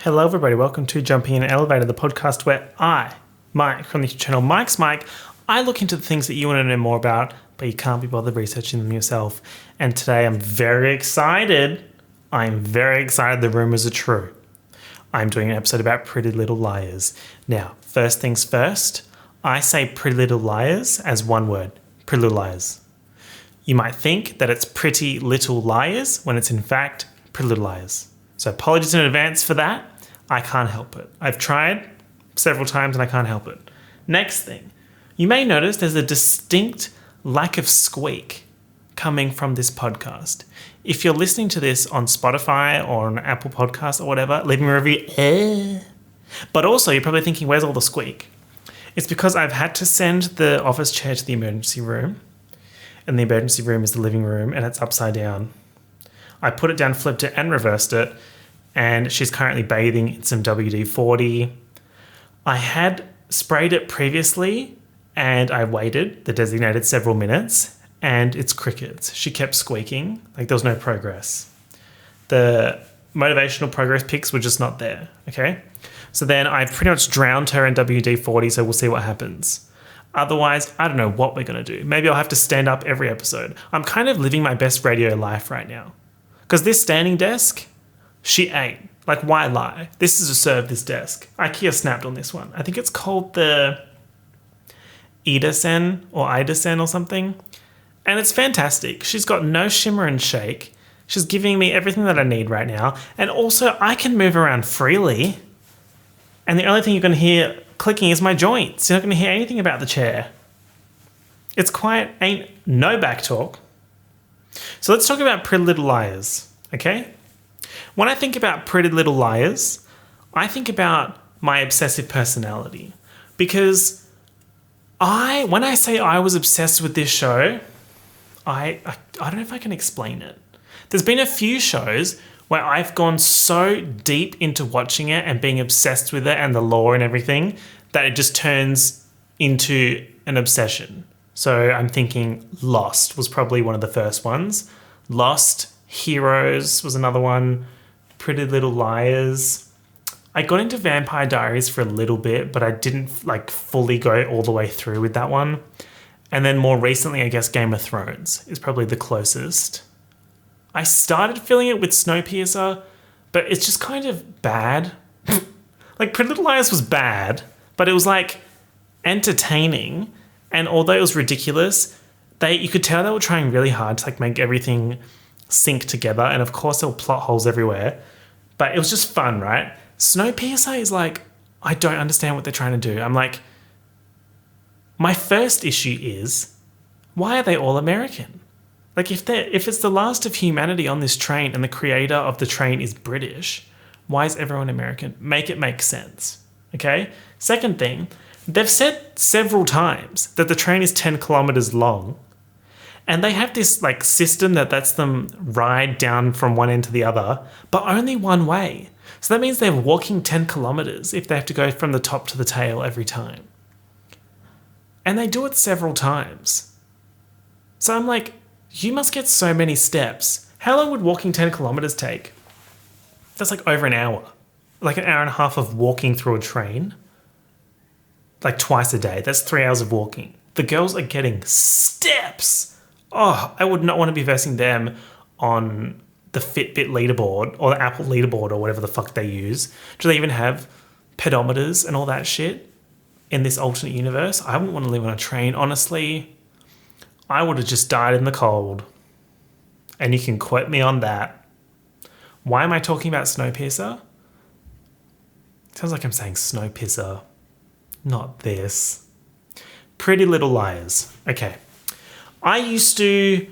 Hello everybody, welcome to Jumping in an Elevator, the podcast where I, Mike, from the channel MicsMike, I look into the things that you want to know more about, but you can't be bothered researching them yourself. And today I'm very excited. The rumors are true. I'm doing an episode about Pretty Little Liars. Now, first things first, I say Pretty Little Liars as one word, Pretty Little Liars. You might think that it's Pretty Little Liars when it's in fact Pretty Little Liars. So apologies in advance for that. I can't help it. I've tried several times and I can't help it. Next thing, you may notice there's a distinct lack of squeak coming from this podcast. If you're listening to this on Spotify or on Apple Podcasts or whatever, leave me a review. But also, you're probably thinking, where's all the squeak? It's because I've had to send the office chair to the emergency room. And the emergency room is the living room and it's upside down. I put it down, flipped it and reversed it. And she's currently bathing in some WD-40. I had sprayed it previously and I waited the designated several minutes and it's crickets. She kept squeaking, like there was no progress. The motivational progress pics were just not there, okay? So then I've pretty much drowned her in WD-40, so we'll see what happens. Otherwise, I don't know what we're going to do. Maybe I'll have to stand up every episode. I'm kind of living my best radio life right now. Because this standing desk, she ain't. Like, why lie? This is to serve this desk. IKEA snapped on this one. I think it's called the Edison or Idison or something. And it's fantastic. She's got no shimmer and shake. She's giving me everything that I need right now. And also, I can move around freely. And the only thing you're going to hear clicking is my joints. You're not going to hear anything about the chair. It's quiet, ain't no back talk. So let's talk about Pretty Little Liars, okay? When I think about Pretty Little Liars, I think about my obsessive personality. Because when I say I was obsessed with this show, I don't know if I can explain it. There's been a few shows where I've gone so deep into watching it and being obsessed with it and the lore and everything that it just turns into an obsession. So I'm thinking Lost was probably one of the first ones. Lost, Heroes was another one. Pretty Little Liars. I got into Vampire Diaries for a little bit, but I didn't fully go all the way through with that one. And then more recently, I guess Game of Thrones is probably the closest. I started feeling it with Snowpiercer, but it's just kind of bad. Pretty Little Liars was bad, but it was entertaining. And although it was ridiculous, you could tell they were trying really hard to make everything sync together. And of course there were plot holes everywhere, but it was just fun, right? Snowpiercer is I don't understand what they're trying to do. I'm my first issue is, why are they all American? If it's the last of humanity on this train and the creator of the train is British, why is everyone American? Make it make sense, okay? Second thing, they've said several times that the train is 10 kilometers long. And they have this system that lets them ride down from one end to the other, but only one way. So that means they're walking 10 kilometers if they have to go from the top to the tail every time. And they do it several times. So I'm you must get so many steps. How long would walking 10 kilometers take? That's over an hour. An hour and a half of walking through a train. Twice a day. That's 3 hours of walking. The girls are getting steps. Oh, I would not want to be versing them on the Fitbit leaderboard or the Apple leaderboard or whatever the fuck they use. Do they even have pedometers and all that shit in this alternate universe? I wouldn't want to live on a train, honestly. I would have just died in the cold. And you can quote me on that. Why am I talking about Snowpiercer? Sounds like I'm saying Snowpiercer. Not this. Pretty Little Liars. Okay. I used to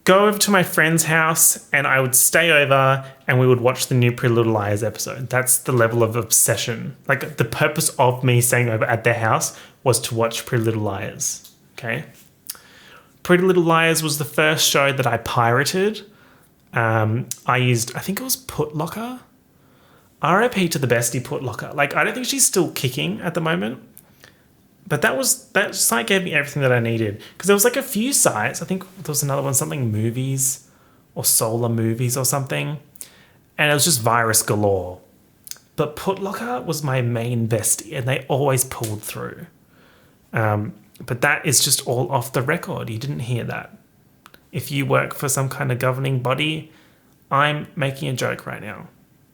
go over to my friend's house and I would stay over and we would watch the new Pretty Little Liars episode. That's the level of obsession. The purpose of me staying over at their house was to watch Pretty Little Liars. Okay. Pretty Little Liars was the first show that I pirated. I used, I think it was Putlocker. RIP to the bestie Putlocker. I don't think she's still kicking at the moment. But that site gave me everything that I needed. Because there was a few sites. I think there was another one, something movies or solar movies or something. And it was just virus galore. But Put Locker was my main bestie, and they always pulled through. But that is just all off the record. You didn't hear that. If you work for some kind of governing body, I'm making a joke right now.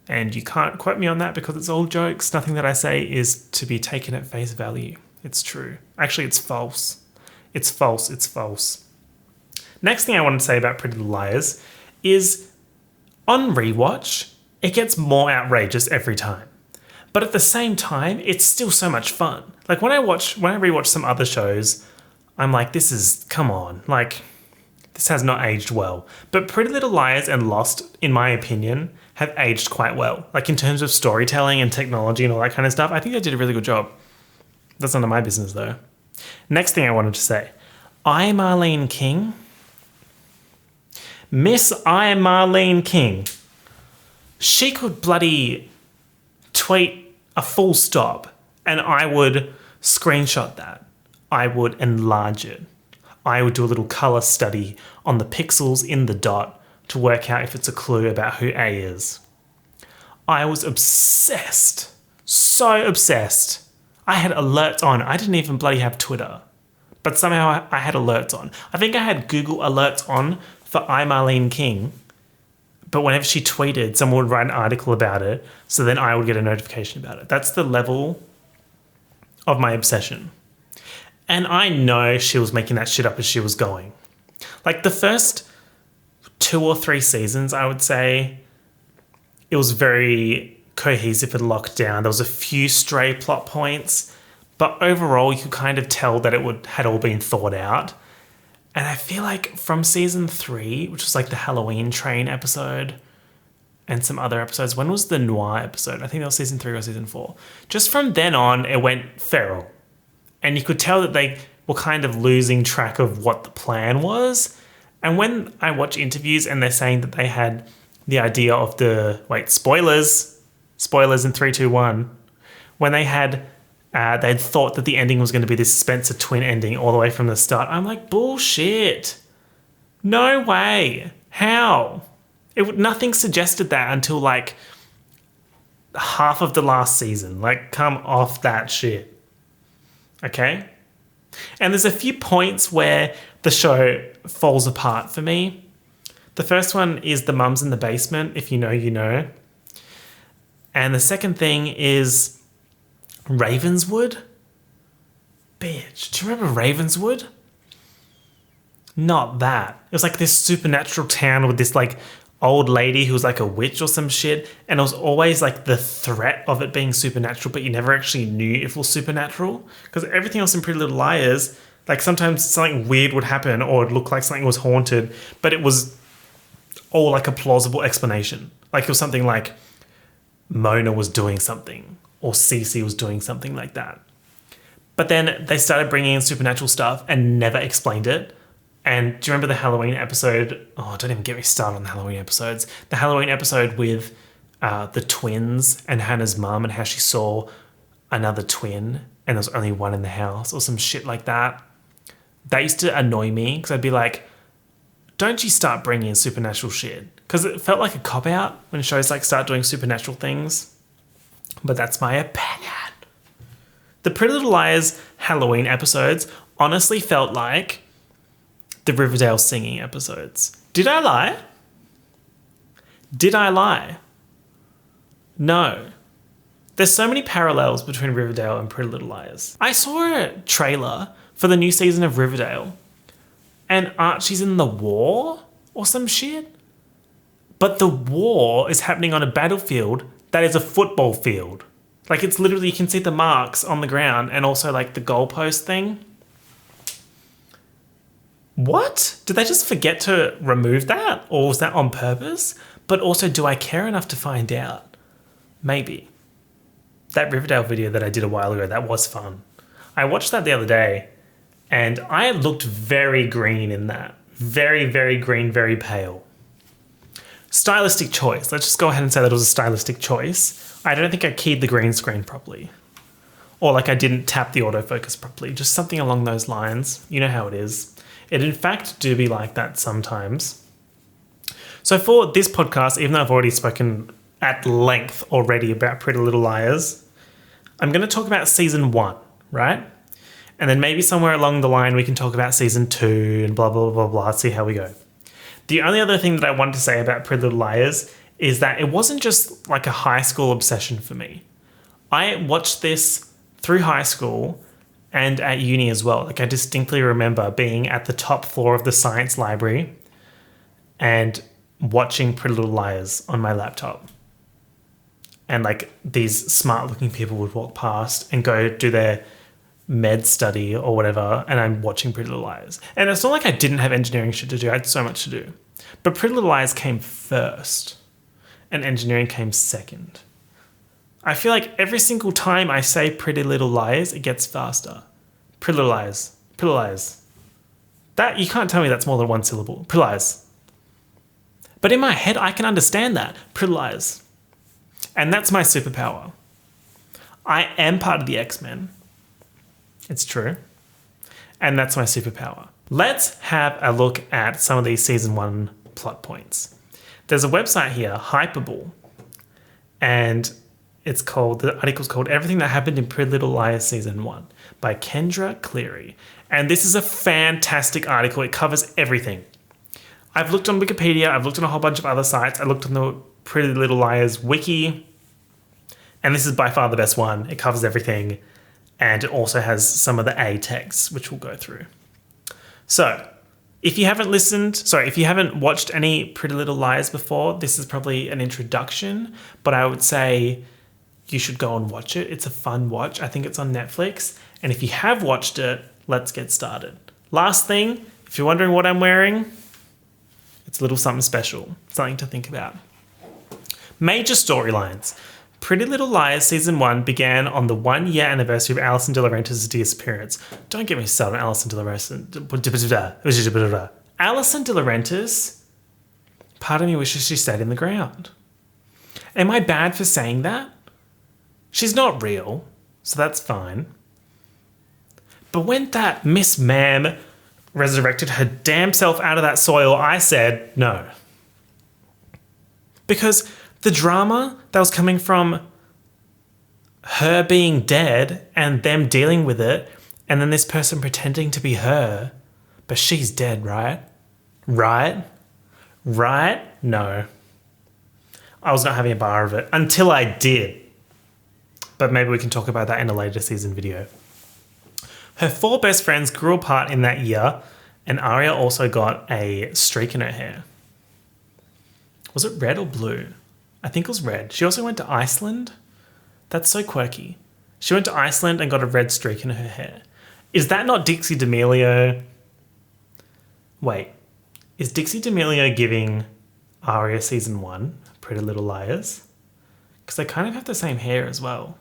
And you can't quote me on that because it's all jokes. Nothing that I say is to be taken at face value. It's true. Actually, it's false. It's false. It's false. Next thing I want to say about Pretty Little Liars is on rewatch, it gets more outrageous every time. But at the same time, it's still so much fun. Like when I rewatch some other shows, I'm like, come on. Like, this has not aged well. But Pretty Little Liars and Lost, in my opinion, have aged quite well. Like in terms of storytelling and technology and all that kind of stuff, I think they did a really good job. That's none of my business though. Next thing I wanted to say, Marlene King. Miss Marlene King. She could bloody tweet a full stop and I would screenshot that. I would enlarge it. I would do a little color study on the pixels in the dot to work out if it's a clue about who A is. I was obsessed. So obsessed. I had alerts on. I didn't even bloody have Twitter. But somehow I had alerts on. I think I had Google alerts on for Marlene King. But whenever she tweeted, someone would write an article about it. So then I would get a notification about it. That's the level of my obsession. And I know she was making that shit up as she was going. Like the first 2 or 3 seasons, I would say, it was very cohesive and locked down. There was a few stray plot points, but overall you could kind of tell that had all been thought out. And I feel like from season 3, which was like the Halloween train episode and some other episodes, when was the noir episode? I think that was season 3 or season 4. Just from then on, it went feral. And you could tell that they were kind of losing track of what the plan was. And when I watch interviews and they're saying that they had the idea of spoilers in 3, 2, 1, when they'd thought that the ending was going to be this Spencer twin ending all the way from the start, I'm like, bullshit. No way. How? Nothing suggested that until like half of the last season. Like, come off that shit. Okay? And there's a few points where the show falls apart for me. The first one is the mums in the basement. If you know, you know. And the second thing is Ravenswood. Bitch, do you remember Ravenswood? Not that. It was like this supernatural town with this like old lady who was like a witch or some shit. And it was always like the threat of it being supernatural, but you never actually knew if it was supernatural. Because everything else in Pretty Little Liars, like sometimes something weird would happen or it looked like something was haunted, but it was all like a plausible explanation. Like it was something like Mona was doing something or Cece was doing something like that. But then they started bringing in supernatural stuff and never explained it. And do you remember the Halloween episode? Oh, don't even get me started on the Halloween episodes. The Halloween episode with the twins and Hannah's mum and how she saw another twin and there was only one in the house or some shit like that. That used to annoy me because I'd be like, don't you start bringing in supernatural shit? Because it felt like a cop-out when shows like start doing supernatural things. But that's my opinion. The Pretty Little Liars Halloween episodes honestly felt like the Riverdale singing episodes. Did I lie? Did I lie? No. There's so many parallels between Riverdale and Pretty Little Liars. I saw a trailer for the new season of Riverdale and Archie's in the war or some shit. But the war is happening on a battlefield that is a football field. Like it's literally, you can see the marks on the ground and also like the goalpost thing. What? Did they just forget to remove that? Or was that on purpose? But also, do I care enough to find out? Maybe. That Riverdale video that I did a while ago, that was fun. I watched that the other day and I looked very green in that. Very, very green, very pale. Stylistic choice. Let's just go ahead and say that it was a stylistic choice. I don't think I keyed the green screen properly. Or like I didn't tap the autofocus properly. Just something along those lines. You know how it is. It in fact do be like that sometimes. So for this podcast, even though I've already spoken at length already about Pretty Little Liars. I'm going to talk about season 1, right? And then maybe somewhere along the line we can talk about season 2 and blah, blah, blah, blah, see how we go. The only other thing that I wanted to say about Pretty Little Liars is that it wasn't just like a high school obsession for me. I watched this through high school and at uni as well. Like I distinctly remember being at the top floor of the science library and watching Pretty Little Liars on my laptop. And like these smart looking people would walk past and go do their med study or whatever, and I'm watching Pretty Little Liars. And it's not like I didn't have engineering shit to do. I had so much to do. But Pretty Little Liars came first and engineering came second. I feel like every single time I say Pretty Little Liars, it gets faster. Pretty Little Liars. Pretty Little Liars. That, you can't tell me that's more than one syllable. Pretty Liars. But in my head, I can understand that. Pretty Liars. And that's my superpower. I am part of the X-Men. It's true. And that's my superpower. Let's have a look at some of these season 1 plot points. There's a website here, Hypable, and the article's called Everything That Happened in Pretty Little Liars Season 1 by Kendra Cleary. And this is a fantastic article. It covers everything. I've looked on Wikipedia. I've looked on a whole bunch of other sites. I looked on the Pretty Little Liars wiki. And this is by far the best one. It covers everything. And it also has some of the A texts, which we'll go through. So, if you haven't watched any Pretty Little Liars before, this is probably an introduction, but I would say you should go and watch it. It's a fun watch. I think it's on Netflix. And if you have watched it, let's get started. Last thing, if you're wondering what I'm wearing, it's a little something special, something to think about. Major storylines. Pretty Little Liars Season 1 began on the 1-year anniversary of Alison De Laurentiis' disappearance. Don't get me started on Alison De Laurentiis. Alison De Laurentiis, part of me wishes she stayed in the ground. Am I bad for saying that? She's not real, so that's fine. But when that Miss Ma'am resurrected her damn self out of that soil, I said no. Because the drama that was coming from her being dead and them dealing with it, and then this person pretending to be her, but she's dead, right? Right? No. I was not having a bar of it until I did. But maybe we can talk about that in a later season video. Her 4 best friends grew apart in that year, and Aria also got a streak in her hair. Was it red or blue? I think it was red. She also went to Iceland. That's so quirky. She went to Iceland and got a red streak in her hair. Is that not Dixie D'Amelio? Wait, is Dixie D'Amelio giving Aria season 1, Pretty Little Liars? Because they kind of have the same hair as well.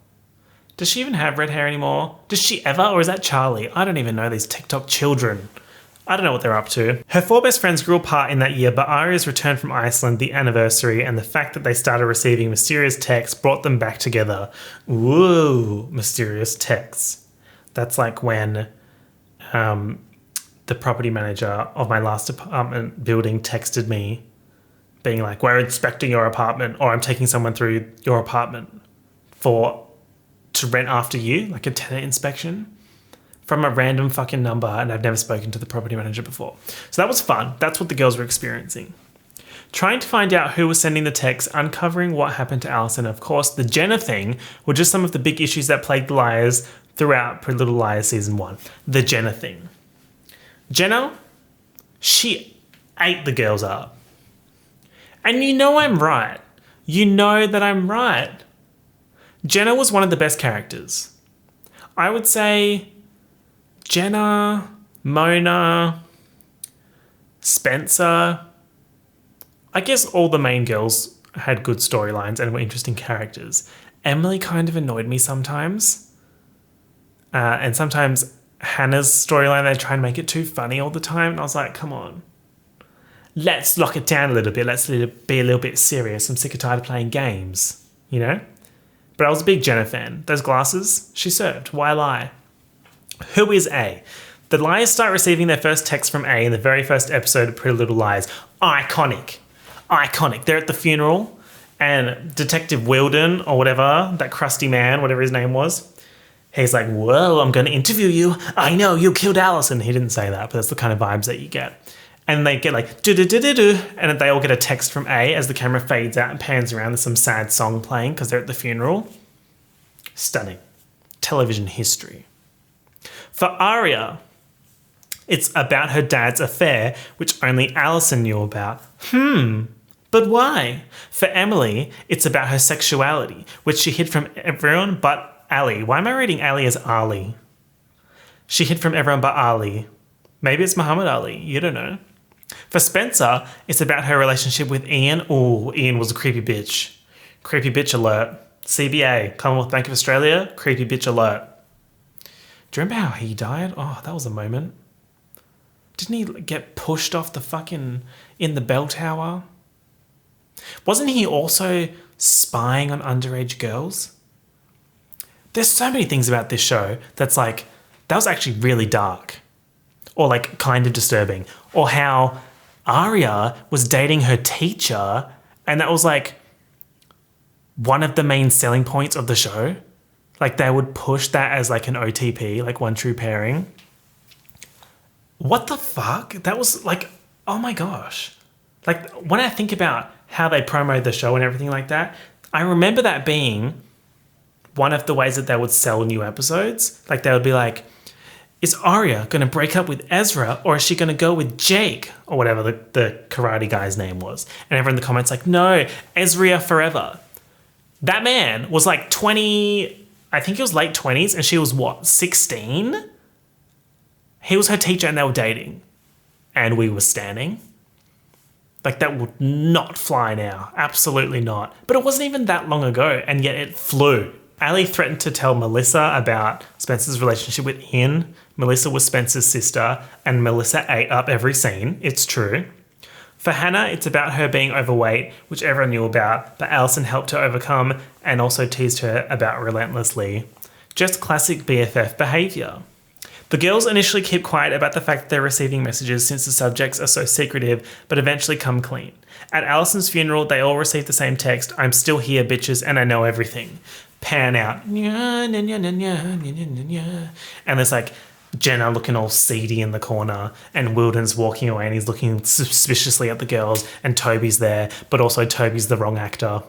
Does she even have red hair anymore? Does she ever? Or is that Charlie? I don't even know these TikTok children. I don't know what they're up to. Her 4 best friends grew apart in that year, but Aria's return from Iceland, the anniversary, and the fact that they started receiving mysterious texts brought them back together. Ooh, mysterious texts. That's like when the property manager of my last apartment building texted me being like, we're inspecting your apartment, or I'm taking someone through your apartment to rent after you, like a tenant inspection. From a random fucking number, and I've never spoken to the property manager before. So that was fun. That's what the girls were experiencing. Trying to find out who was sending the texts, uncovering what happened to Alison, and of course, the Jenna thing were just some of the big issues that plagued the Liars throughout Pretty Little Liars Season 1. The Jenna thing. Jenna, she ate the girls up. And you know I'm right. You know that I'm right. Jenna was one of the best characters. I would say Jenna, Mona, Spencer. I guess all the main girls had good storylines and were interesting characters. Emily kind of annoyed me sometimes. And sometimes Hannah's storyline, they try and make it too funny all the time. And I was like, come on. Let's lock it down a little bit. Let's be a little bit serious. I'm sick and tired of playing games, you know? But I was a big Jenna fan. Those glasses, she served. Why lie? Who is A? The Liars start receiving their first text from A in the very first episode of Pretty Little Liars. Iconic. They're at the funeral And Detective Wilden or whatever, that crusty man, whatever his name was, he's like, whoa, I'm going to interview you. I know you killed Allison. He didn't say that, but that's the kind of vibes that you get. And they get like, do-do-do-do-do. And they all get a text from A as the camera fades out and pans around. There's some sad song playing because they're at the funeral. Stunning. Television history. For Aria, it's about her dad's affair, which only Allison knew about. But why? For Emily, it's about her sexuality, which she hid from everyone but Ali. Why am I reading Ali as Ali? She hid from everyone but Ali. Maybe it's Muhammad Ali. You don't know. For Spencer, it's about her relationship with Ian. Oh, Ian was a creepy bitch. Creepy bitch alert. CBA, Commonwealth Bank of Australia, creepy bitch alert. Do you remember how he died? Oh, that was a moment. Didn't he get pushed off the fucking... in the bell tower? Wasn't he also spying on underage girls? There's so many things about this show that's like, that was actually really dark. Or like kind of disturbing. Or how Aria was dating her teacher and that was like one of the main selling points of the show. Like they would push that as like an OTP, like one true pairing. What the fuck? That was like, oh my gosh. Like when I think about how they promoted the show and everything like that, I remember that being one of the ways that they would sell new episodes. Like they would be like, is Aria going to break up with Ezra or is she going to go with Jake or whatever the karate guy's name was? And everyone in the comments like, no, Ezra forever. That man was like 20, I think he was late 20s and she was what, 16? He was her teacher and they were dating and we were standing. Like that would not fly now. Absolutely not. But it wasn't even that long ago and yet it flew. Ali threatened to tell Melissa about Spencer's relationship with Ian. Melissa was Spencer's sister and Melissa ate up every scene. It's true. For Hannah, it's about her being overweight, which everyone knew about, but Alison helped her overcome and also teased her about relentlessly. Just classic BFF behaviour. The girls initially keep quiet about the fact that they're receiving messages since the subjects are so secretive, but eventually come clean. At Alison's funeral, they all receive the same text, I'm still here, bitches, and I know everything. Pan out. And there's like Jenna looking all seedy in the corner and Wilden's walking away and he's looking suspiciously at the girls and Toby's there, but also Toby's the wrong actor.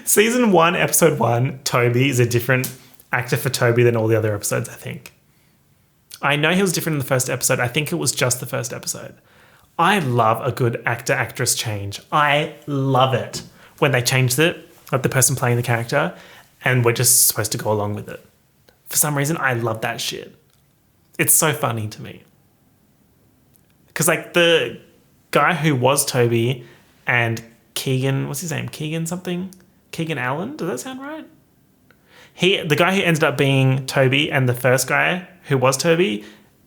Season 1, episode 1, Toby is a different actor for Toby than all the other episodes, I think. I know he was different in the first episode. I think it was just the first episode. I love a good actor-actress change. I love it when they changed it, like the person playing the character, and we're just supposed to go along with it. For some reason, I love that shit. It's so funny to me. Because like the guy who was Toby and Keegan, what's his name? Keegan something? Keegan Allen? Does that sound right? The guy who ended up being Toby and the first guy who was Toby,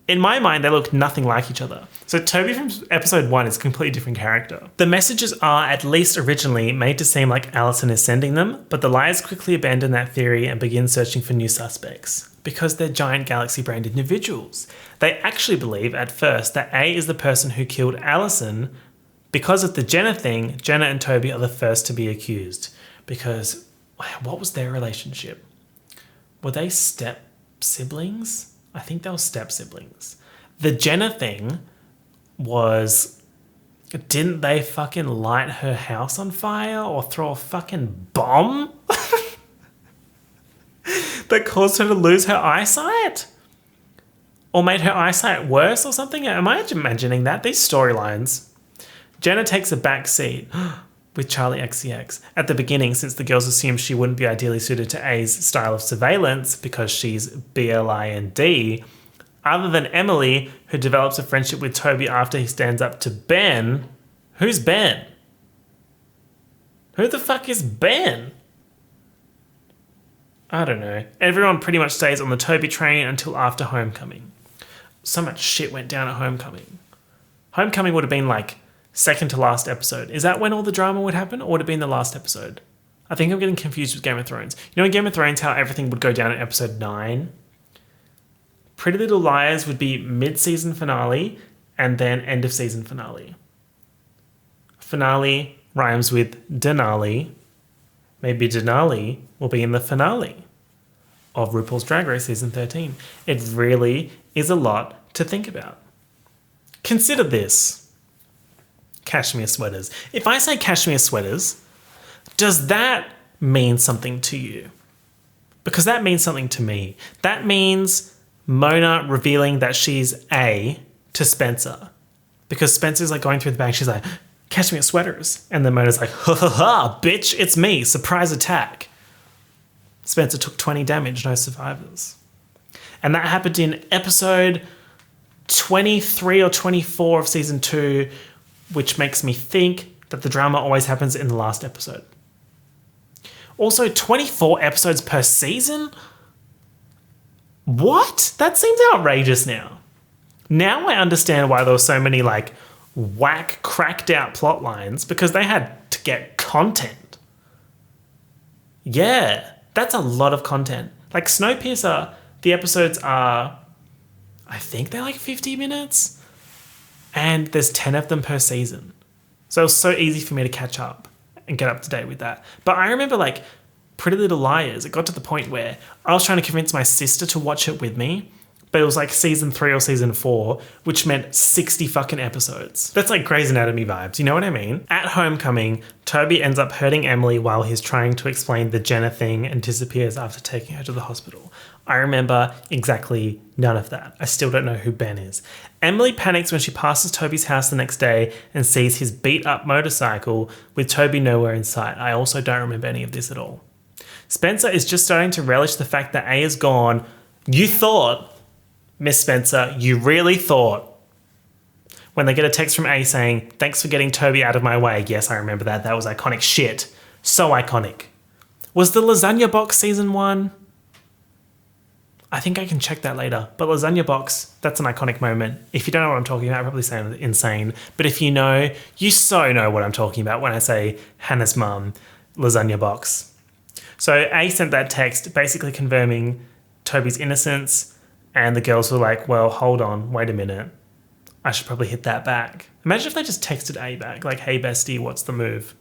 in my mind, they look nothing like each other. So Toby from episode 1 is a completely different character. The messages are, at least originally, made to seem like Allison is sending them, but the liars quickly abandon that theory and begin searching for new suspects. Because they're giant galaxy-brained individuals. They actually believe, at first, that A is the person who killed Allison. Because of the Jenna thing, Jenna and Toby are the first to be accused. Because, what was their relationship? Were they step-siblings? I think they were step-siblings. The Jenna thing was, didn't they fucking light her house on fire or throw a fucking bomb that caused her to lose her eyesight? Or made her eyesight worse or something? Am I imagining that? These storylines. Jenna takes a back seat with Charlie XCX at the beginning, since the girls assumed she wouldn't be ideally suited to A's style of surveillance because she's BLIND, other than Emily, who develops a friendship with Toby after he stands up to Ben. Who's Ben? Who the fuck is Ben? I don't know. Everyone pretty much stays on the Toby train until after Homecoming. So much shit went down at Homecoming. Homecoming would have been like second to last episode. Is that when all the drama would happen, or would it be in the last episode? I think I'm getting confused with Game of Thrones. You know in Game of Thrones how everything would go down in episode 9? Pretty Little Liars would be mid-season finale and then end of season finale. Finale, rhymes with Denali, maybe Denali will be in the finale of RuPaul's Drag Race Season 13. It really is a lot to think about. Consider this. Cashmere sweaters. If I say cashmere sweaters, does that mean something to you? Because that means something to me. That means Mona revealing that she's A to Spencer. Because Spencer's like going through the bag, she's like, cashmere sweaters. And then Mona's like, ha ha ha, bitch, it's me, surprise attack. Spencer took 20 damage, no survivors. And that happened in episode 23 or 24 of season 2, which makes me think that the drama always happens in the last episode. Also, 24 episodes per season? What? That seems outrageous now. Now I understand why there were so many like whack, cracked out plot lines, because they had to get content. Yeah, that's a lot of content. Like Snowpiercer, the episodes are, I think they're like 50 minutes, and there's 10 of them per season. So it was so easy for me to catch up and get up to date with that. But I remember like Pretty Little Liars, it got to the point where I was trying to convince my sister to watch it with me, but it was like season 3 or season 4, which meant 60 fucking episodes. That's like Grey's Anatomy vibes, you know what I mean? At Homecoming, Toby ends up hurting Emily while he's trying to explain the Jenna thing and disappears after taking her to the hospital. I remember exactly none of that. I still don't know who Ben is. Emily panics when she passes Toby's house the next day and sees his beat up motorcycle with Toby nowhere in sight. I also don't remember any of this at all. Spencer is just starting to relish the fact that A is gone. You thought, Miss Spencer, you really thought. When they get a text from A saying, thanks for getting Toby out of my way. Yes, I remember that. That was iconic shit. So iconic. Was the lasagna box season 1? I think I can check that later. But lasagna box, that's an iconic moment. If you don't know what I'm talking about, I probably sound insane. But if you know, you so know what I'm talking about when I say Hannah's mum, lasagna box. So A sent that text basically confirming Toby's innocence, and the girls were like, well, hold on, wait a minute. I should probably hit that back. Imagine if they just texted A back, like, hey, bestie, what's the move?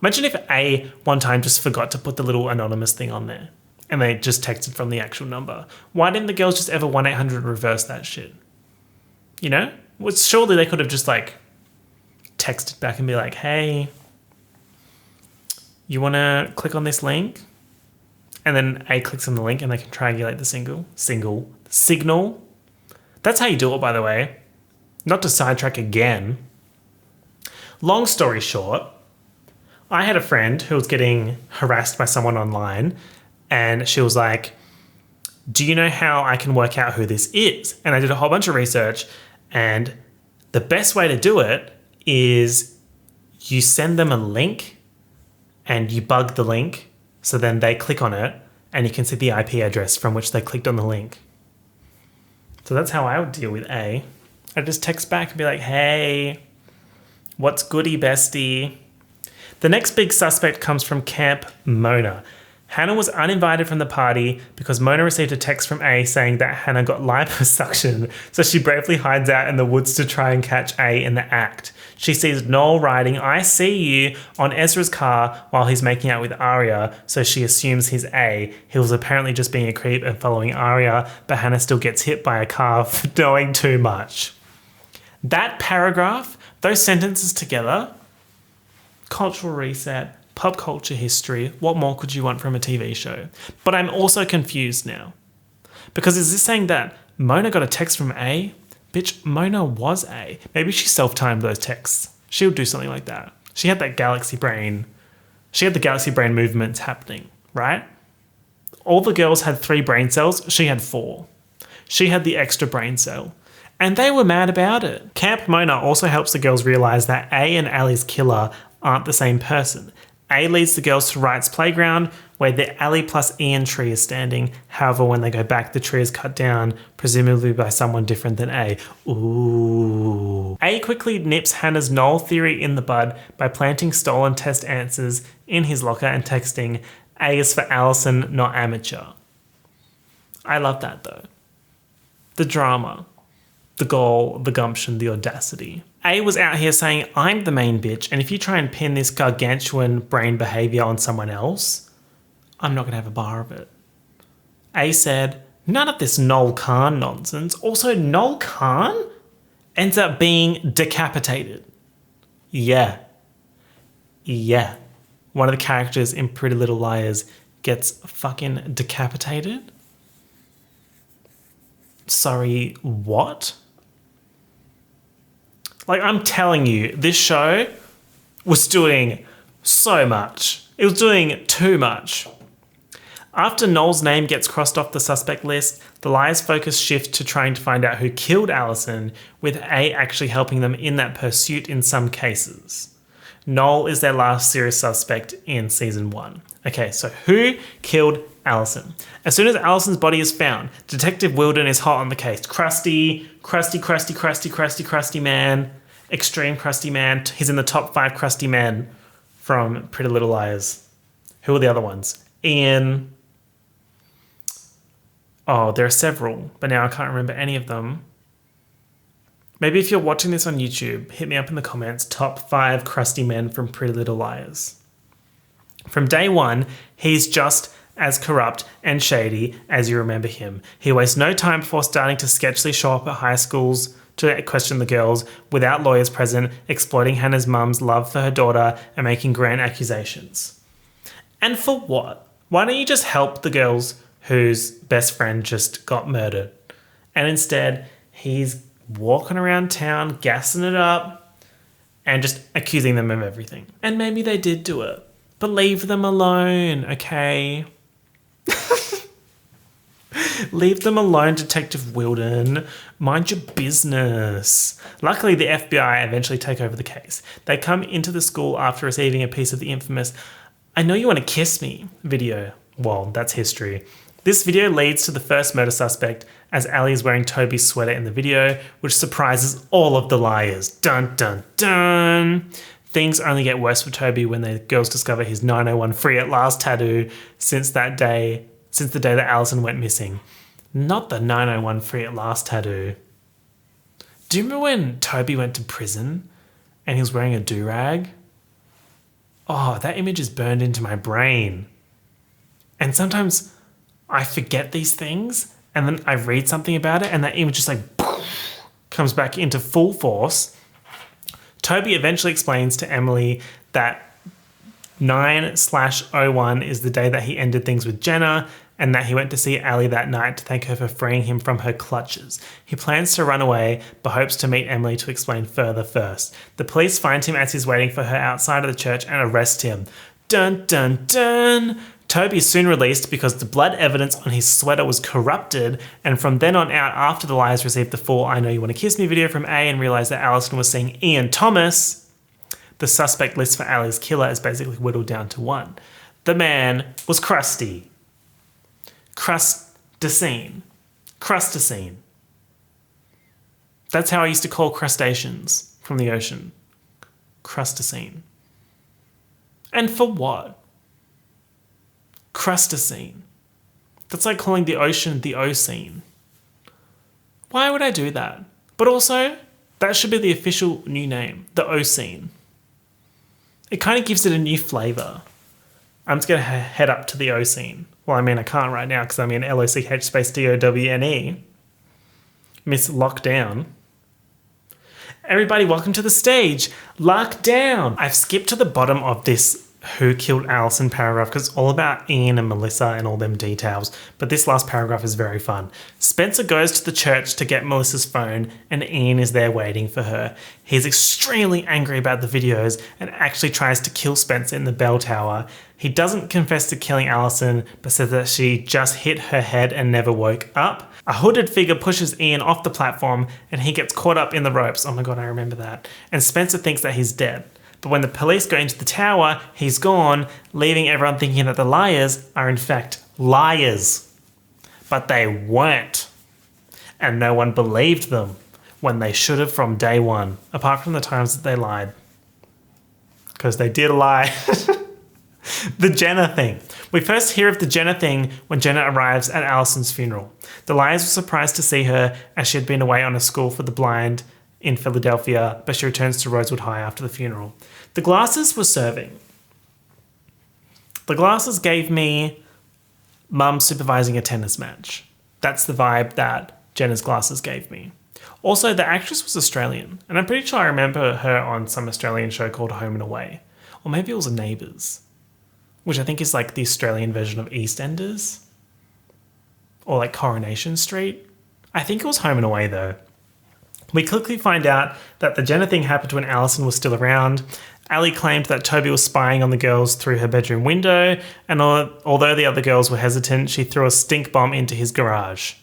Imagine if A one time just forgot to put the little anonymous thing on there and they just texted from the actual number. Why didn't the girls just ever 1-800 reverse that shit? You know? Well, surely they could have just, like, texted back and be like, hey, you want to click on this link? And then A clicks on the link and they can triangulate the signal. That's how you do it, by the way. Not to sidetrack again. Long story short, I had a friend who was getting harassed by someone online, and she was like, do you know how I can work out who this is? And I did a whole bunch of research, and the best way to do it is you send them a link and you bug the link, so then they click on it and you can see the IP address from which they clicked on the link. So that's how I would deal with A. I'd just text back and be like, hey, what's goody, bestie? The next big suspect comes from Camp Mona. Hannah was uninvited from the party because Mona received a text from A saying that Hannah got liposuction, so she bravely hides out in the woods to try and catch A in the act. She sees Noel riding I See You on Ezra's car while he's making out with Arya, so she assumes he's A. He was apparently just being a creep and following Arya, but Hannah still gets hit by a car for knowing too much. That paragraph, those sentences together, cultural reset, pop culture history, what more could you want from a TV show? But I'm also confused now. Because is this saying that Mona got a text from A? Bitch, Mona was A. Maybe she self-timed those texts. She would do something like that. She had that galaxy brain. She had the galaxy brain movements happening, right? All the girls had 3 brain cells. She had 4. She had the extra brain cell. And they were mad about it. Camp Mona also helps the girls realize that A and Allie's killer aren't the same person. A leads the girls to Wright's playground, where the Allie plus Ian tree is standing. However, when they go back, the tree is cut down, presumably by someone different than A. Ooh. A quickly nips Hannah's Noel theory in the bud by planting stolen test answers in his locker and texting, A is for Allison, not amateur. I love that though. The drama, the goal, the gumption, the audacity. A was out here saying, I'm the main bitch, and if you try and pin this gargantuan brain behavior on someone else, I'm not going to have a bar of it. A said, none of this Noel Khan nonsense. Also, Noel Khan ends up being decapitated. Yeah. One of the characters in Pretty Little Liars gets fucking decapitated. Sorry, what? Like, I'm telling you, this show was doing so much. It was doing too much. After Noel's name gets crossed off the suspect list, the liars' focus shift to trying to find out who killed Allison, with A actually helping them in that pursuit in some cases. Noel is their last serious suspect in season 1. Okay, so who killed Allison? As soon as Allison's body is found, Detective Wilden is hot on the case. Crusty man. Extreme crusty man. He's in the top 5 crusty men from Pretty Little Liars. Who are the other ones? Ian. Oh, there are several, but now I can't remember any of them. Maybe if you're watching this on YouTube, hit me up in the comments, top 5 crusty men from Pretty Little Liars. From day one, he's just as corrupt and shady as you remember him. He wastes no time before starting to sketchily show up at high schools to question the girls without lawyers present, exploiting Hannah's mum's love for her daughter and making grand accusations. And for what? Why don't you just help the girls whose best friend just got murdered? And instead, he's walking around town, gassing it up, and just accusing them of everything. And maybe they did do it, but leave them alone, okay? Leave them alone, Detective Wilden. Mind your business. Luckily, the FBI eventually take over the case. They come into the school after receiving a piece of the infamous "I know you want to kiss me" video. Well, that's history. This video leads to the first murder suspect, as Ali is wearing Toby's sweater in the video, which surprises all of the liars. Dun, dun, dun. Things only get worse for Toby when the girls discover his 901 free at last tattoo since the day that Allison went missing. Not the 901 free at last tattoo. Do you remember when Toby went to prison and he was wearing a do-rag? Oh, that image is burned into my brain. And sometimes I forget these things and then I read something about it and that image just like comes back into full force. Toby eventually explains to Emily that 9/01 is the day that he ended things with Jenna and that he went to see Ali that night to thank her for freeing him from her clutches. He plans to run away, but hopes to meet Emily to explain further first. The police find him as he's waiting for her outside of the church and arrest him. Dun, dun, dun! Toby is soon released because the blood evidence on his sweater was corrupted, and from then on out, after the liars received the full "I Know You Want to Kiss Me" video from A and realised that Allison was seeing Ian Thomas, the suspect list for Ali's killer is basically whittled down to 1. The man was crusty. Crustacine. That's how I used to call crustaceans from the ocean. Crustacine. And for what? Crustacine. That's like calling the ocean the Ocene. Why would I do that? But also, that should be the official new name, the Ocene. It kind of gives it a new flavour. I'm just going to head up to the Ocene. Well, I mean, I can't right now because I'm in LOCH space DOWNE. Miss Lockdown. Everybody, welcome to the stage. Lockdown. I've skipped to the bottom of this "Who Killed Allison" paragraph because it's all about Ian and Melissa and all them details. But this last paragraph is very fun. Spencer goes to the church to get Melissa's phone and Ian is there waiting for her. He's extremely angry about the videos and actually tries to kill Spencer in the bell tower. He doesn't confess to killing Allison, but says that she just hit her head and never woke up. A hooded figure pushes Ian off the platform and he gets caught up in the ropes. Oh my God, I remember that. And Spencer thinks that he's dead. But when the police go into the tower, he's gone, leaving everyone thinking that the liars are in fact liars. But they weren't. And no one believed them when they should have from day one, apart from the times that they lied. Because they did lie. The Jenna thing. We first hear of the Jenna thing when Jenna arrives at Allison's funeral. The liars were surprised to see her as she had been away on a school for the blind in Philadelphia, but she returns to Rosewood High after the funeral. The glasses were serving. The glasses gave me mum supervising a tennis match. That's the vibe that Jenna's glasses gave me. Also, the actress was Australian, and I'm pretty sure I remember her on some Australian show called Home and Away. Or maybe it was Neighbours, which I think is like the Australian version of EastEnders. Or like Coronation Street. I think it was Home and Away though. We quickly find out that the Jenna thing happened when Alison was still around. Ali claimed that Toby was spying on the girls through her bedroom window, and although the other girls were hesitant, she threw a stink bomb into his garage.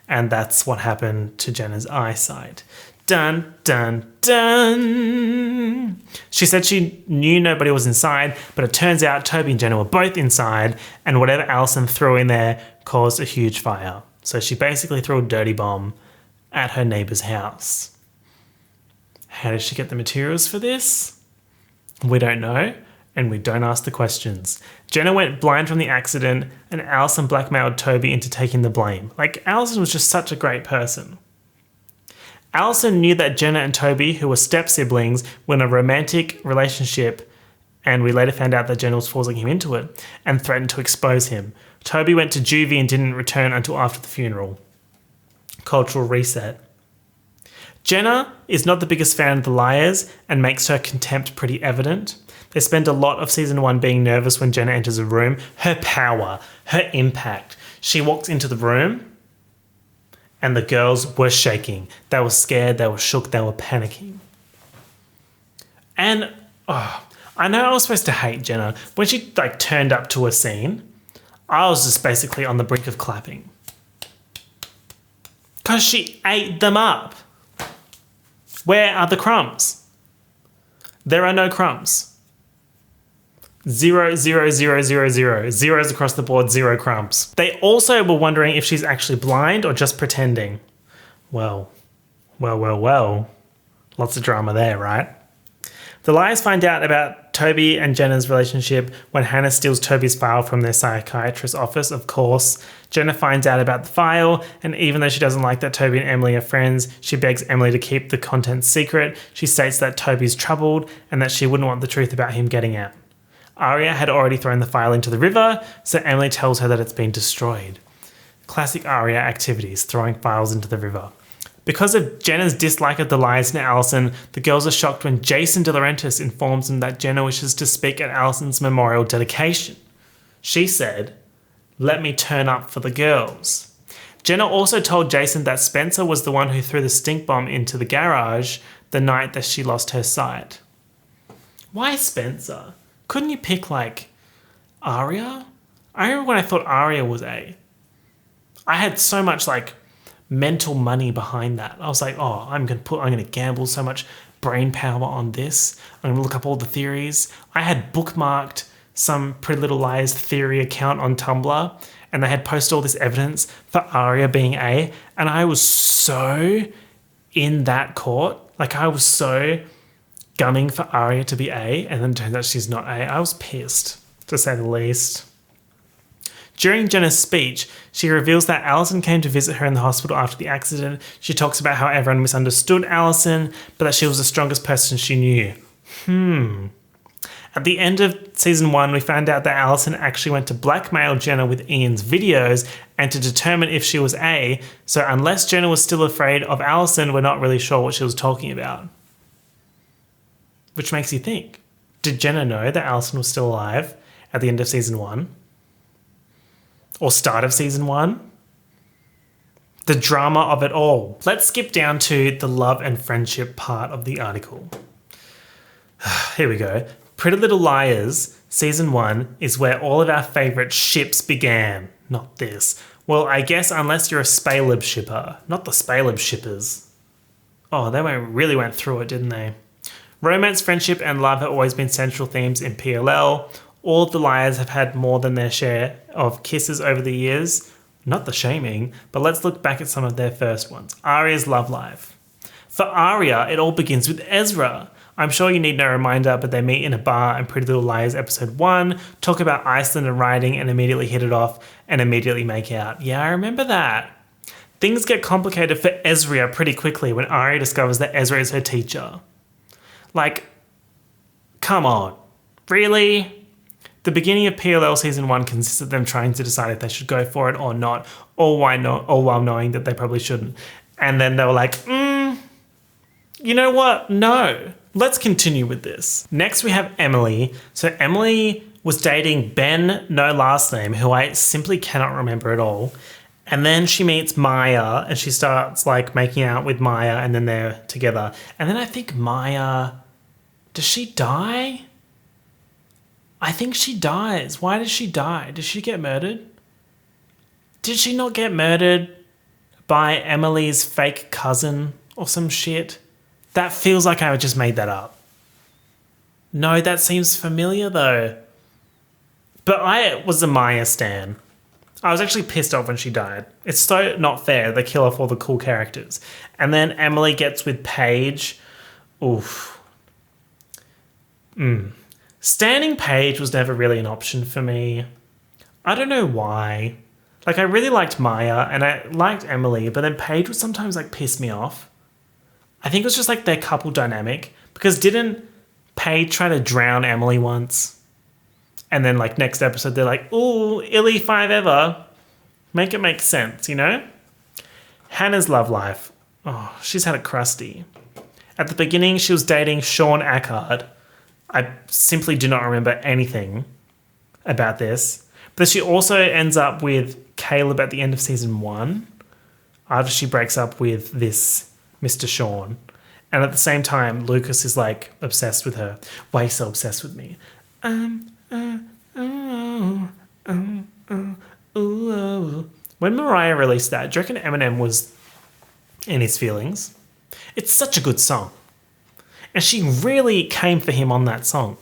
And that's what happened to Jenna's eyesight. Dun, dun, dun. She said she knew nobody was inside, but it turns out Toby and Jenna were both inside, and whatever Alison threw in there caused a huge fire. So she basically threw a dirty bomb at her neighbour's house. How did she get the materials for this? We don't know, and we don't ask the questions. Jenna went blind from the accident, and Alison blackmailed Toby into taking the blame. Like, Alison was just such a great person. Alison knew that Jenna and Toby, who were step-siblings, were in a romantic relationship, and we later found out that Jenna was forcing him into it, and threatened to expose him. Toby went to juvie and didn't return until after the funeral. Cultural reset. Jenna is not the biggest fan of the liars and makes her contempt pretty evident. They spend a lot of season 1 being nervous when Jenna enters a room. Her power, her impact. She walks into the room and the girls were shaking. They were scared, they were shook, they were panicking. And I know I was supposed to hate Jenna. When she turned up to a scene, I was just basically on the brink of clapping. Because she ate them up. Where are the crumbs? There are no crumbs. 0, 0, 0, 0, 0. Zeros across the board, 0 crumbs. They also were wondering if she's actually blind or just pretending. Well. Lots of drama there, right? The liars find out about Toby and Jenna's relationship when Hannah steals Toby's file from their psychiatrist's office, of course. Jenna finds out about the file, and even though she doesn't like that Toby and Emily are friends, she begs Emily to keep the contents secret. She states that Toby's troubled and that she wouldn't want the truth about him getting out. Aria had already thrown the file into the river, so Emily tells her that it's been destroyed. Classic Aria activities, throwing files into the river. Because of Jenna's dislike of the liars and Alison, the girls are shocked when Jason De Laurentiis informs them that Jenna wishes to speak at Alison's memorial dedication. She said, "Let me turn up for the girls." Jenna also told Jason that Spencer was the one who threw the stink bomb into the garage the night that she lost her sight. Why Spencer? Couldn't you pick Aria? I remember when I thought Aria was A. I had so much mental money behind that. I was like, I'm gonna gamble so much brain power on this. I'm gonna look up all the theories. I had bookmarked some Pretty Little Liars theory account on Tumblr, and they had posted all this evidence for Aria being A, and I was so in that court. I was so gunning for Aria to be A, and then it turns out she's not A. I was pissed, to say the least. During Jenna's speech, she reveals that Alison came to visit her in the hospital after the accident. She talks about how everyone misunderstood Alison, but that she was the strongest person she knew. At the end of season 1, we found out that Alison actually went to blackmail Jenna with Ian's videos and to determine if she was A, so unless Jenna was still afraid of Alison, we're not really sure what she was talking about. Which makes you think, did Jenna know that Alison was still alive at the end of season 1? Or start of season 1? The drama of it all. Let's skip down to the love and friendship part of the article. Here we go. Pretty Little Liars, season 1, is where all of our favourite ships began. Not this. Well, I guess unless you're a Spaleb shipper. Not the Spaleb shippers. Oh, they really went through it, didn't they? Romance, friendship, and love have always been central themes in PLL. All of the liars have had more than their share of kisses over the years. Not the shaming, but let's look back at some of their first ones. Aria's love life. For Aria, it all begins with Ezra. I'm sure you need no reminder, but they meet in a bar in Pretty Little Liars episode 1, talk about Iceland and riding and immediately hit it off and immediately make out. Yeah, I remember that. things get complicated for Ezria pretty quickly when Arya discovers that Ezra is her teacher. Like, come on. Really? The beginning of PLL season 1 consists of them trying to decide if they should go for it or not, or why not, or while knowing that they probably shouldn't. And then they were like, you know what? No. Let's continue with this. Next we have Emily. So Emily was dating Ben, no last name, who I simply cannot remember at all. And then she meets Maya and she starts like making out with Maya and then they're together. And then I think Maya, does she die? I think she dies. Why did she die? Did she get murdered? Did she not get murdered by Emily's fake cousin or some shit? That feels like I just made that up. No, that seems familiar though. But I was a Maya stan. I was actually pissed off when she died. It's so not fair. They kill off all the cool characters. And then Emily gets with Paige. Oof. Standing Paige was never really an option for me. I don't know why. Like, I really liked Maya and I liked Emily, but then Paige would sometimes like piss me off. I think it was just like their couple dynamic, because didn't Paige try to drown Emily once? And then like next episode, they're like, ooh, illy 5 ever. Make it make sense, you know? Hannah's love life. Oh, she's had it crusty. At the beginning, she was dating Sean Ackard. I simply do not remember anything about this. But she also ends up with Caleb at the end of season 1 after she breaks up with this Mr. Sean. And at the same time, Lucas is like obsessed with her. Why are you so obsessed with me? When Mariah released that, do you reckon Eminem was in his feelings? It's such a good song. And she really came for him on that song.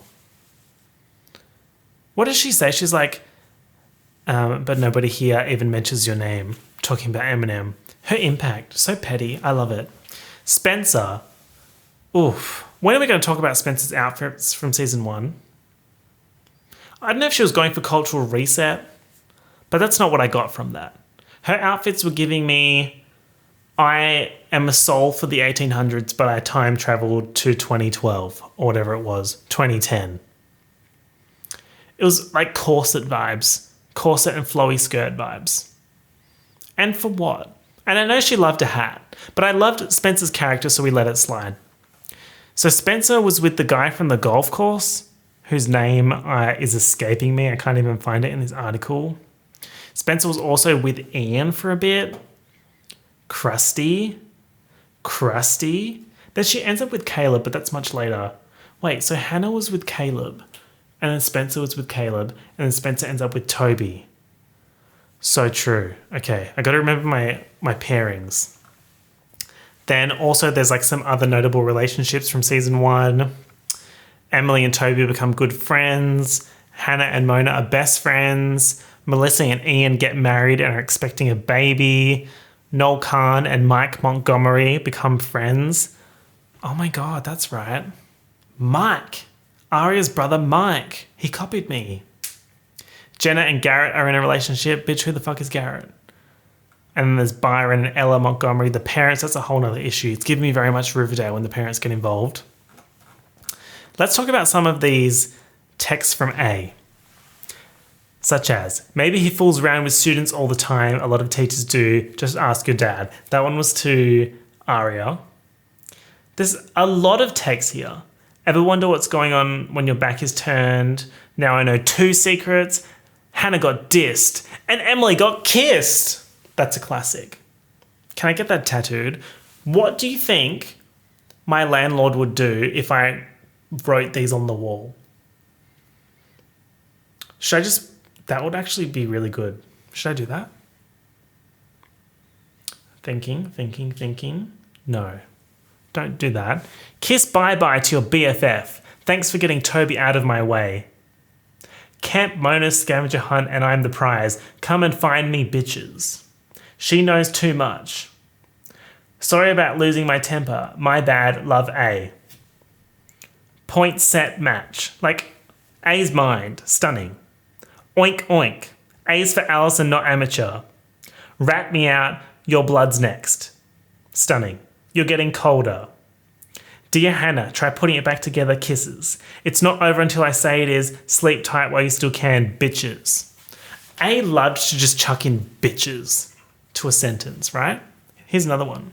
What does she say? She's like, but nobody here even mentions your name. Talking about Eminem. Her impact, so petty. I love it. Spencer. Oof. When are we going to talk about Spencer's outfits from season 1? I don't know if she was going for cultural reset, but that's not what I got from that. Her outfits were giving me, I am a soul for the 1800s, but I time traveled to 2012 or whatever it was, 2010. It was like corset vibes, corset and flowy skirt vibes. And for what? And I know she loved a hat, but I loved Spencer's character, so we let it slide. So Spencer was with the guy from the golf course, whose name is escaping me. I can't even find it in this article. Spencer was also with Ian for a bit. Krusty. Then she ends up with Caleb, but that's much later. Wait, so Hannah was with Caleb, and then Spencer was with Caleb, and then Spencer ends up with Toby. So true. Okay, I got to remember my pairings. Then also there's like some other notable relationships from season 1. Emily and Toby become good friends. Hannah and Mona are best friends. Melissa and Ian get married and are expecting a baby. Noel Khan and Mike Montgomery become friends. Oh my God, that's right. Mike. Arya's brother Mike. He copied me. Jenna and Garrett are in a relationship. Bitch, who the fuck is Garrett? And then there's Byron and Ella Montgomery. The parents, that's a whole nother issue. It's giving me very much Riverdale when the parents get involved. Let's talk about some of these texts from A. Such as, maybe he fools around with students all the time. A lot of teachers do. Just ask your dad. That one was to Aria. There's a lot of texts here. Ever wonder what's going on when your back is turned? Now I know 2 secrets. Hannah got dissed and Emily got kissed. That's a classic. Can I get that tattooed? What do you think my landlord would do if I wrote these on the wall? Should I just... That would actually be really good. Should I do that? Thinking. No. Don't do that. Kiss bye-bye to your BFF. Thanks for getting Toby out of my way. Camp Mona scavenger hunt and I'm the prize. Come and find me, bitches. She knows too much. Sorry about losing my temper. My bad. Love A. Point set match. Like, A's mind. Stunning. Oink oink. A's for Allison, not amateur. Rat me out. your blood's next. Stunning. You're getting colder. Dear Hannah, try putting it back together, kisses. It's not over until I say it is. Sleep tight while you still can, bitches. A loved to just chuck in bitches to a sentence, right? Here's another one.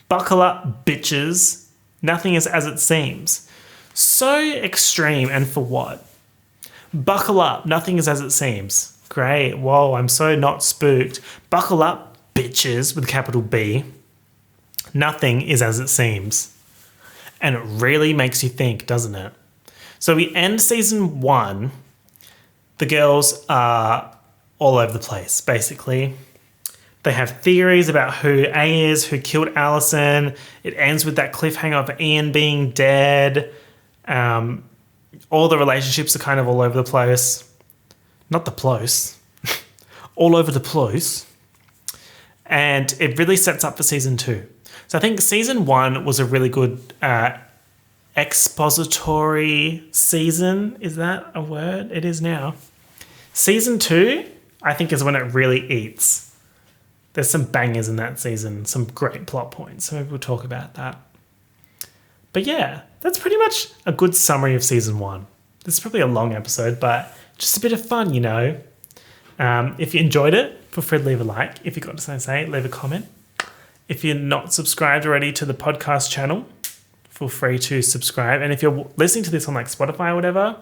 Buckle up, bitches. Nothing is as it seems. So extreme, and for what? Buckle up, nothing is as it seems. Great, whoa, I'm so not spooked. Buckle up, bitches, with a capital B. Nothing is as it seems. And it really makes you think, doesn't it? So we end season 1. The girls are all over the place, basically. They have theories about who A is, who killed Allison. It ends with that cliffhanger of Ian being dead. All the relationships are kind of all over the place. Not the place. All over the place. And it really sets up for season 2. So I think season 1 was a really good expository season. Is that a word? It is now. Season 2, I think, is when it really eats. There's some bangers in that season, some great plot points. So maybe we'll talk about that. But yeah, that's pretty much a good summary of season 1. This is probably a long episode, but just a bit of fun, you know. If you enjoyed it, feel free to leave a like. If you've got something to say, leave a comment. If you're not subscribed already to the podcast channel, feel free to subscribe. And if you're listening to this on like Spotify or whatever,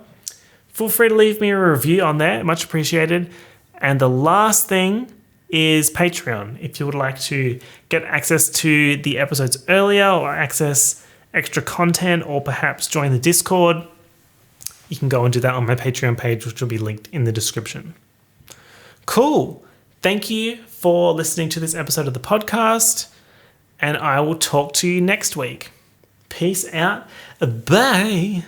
feel free to leave me a review on there. Much appreciated. And the last thing is Patreon. If you would like to get access to the episodes earlier or access extra content or perhaps join the Discord, you can go and do that on my Patreon page, which will be linked in the description. Cool. Thank you for listening to this episode of the podcast, and I will talk to you next week. Peace out. Bye.